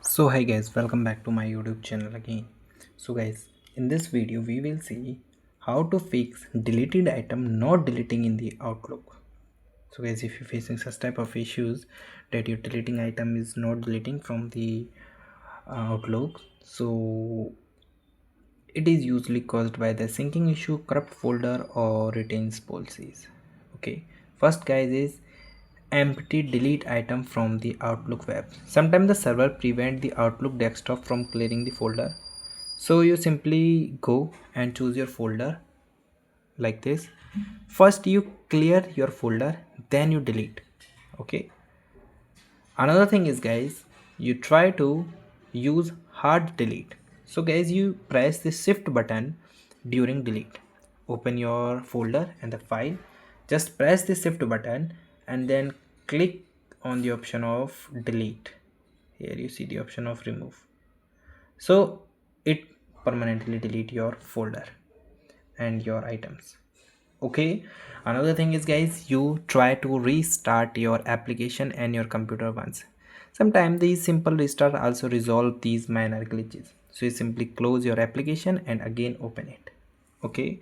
So hi guys, welcome back to my YouTube channel again. So guys, in this video we will see how to fix deleted item not deleting in the Outlook. So guys, if you're facing such type of issues that your deleting item is not deleting from the Outlook, so it is usually caused by the syncing issue, corrupt folder or retains policies. Okay, first guys is empty delete item from the Outlook web. Sometimes the server prevent the Outlook desktop from clearing the folder, so you simply go and choose your folder like this. First you clear your folder, then you delete. Okay, another thing is guys, you try to use hard delete. So guys, you press the shift button during delete, open your folder and the file, just press the shift button and then click on the option of delete. Here you see the option of remove, so it permanently delete your folder and your items. Okay, another thing is guys, you try to restart your application and your computer once. Sometimes the simple restart also resolve these minor glitches, so you simply close your application and again open it. Okay,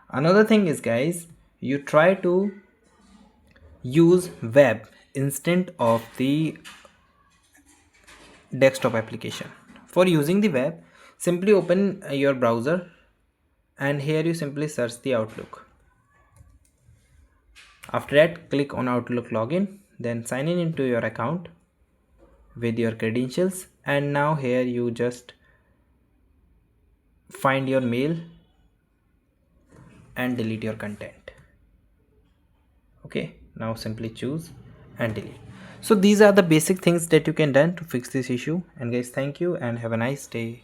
another thing is guys, you try to use web instead of the desktop application. For using the web, simply open your browser and here you simply search the Outlook. After that, click on Outlook login, then sign in into your account with your credentials, and now here you just find your mail and delete your content. Okay, now simply choose and delete. So these are the basic things that you can done to fix this issue. And guys, thank you and have a nice day.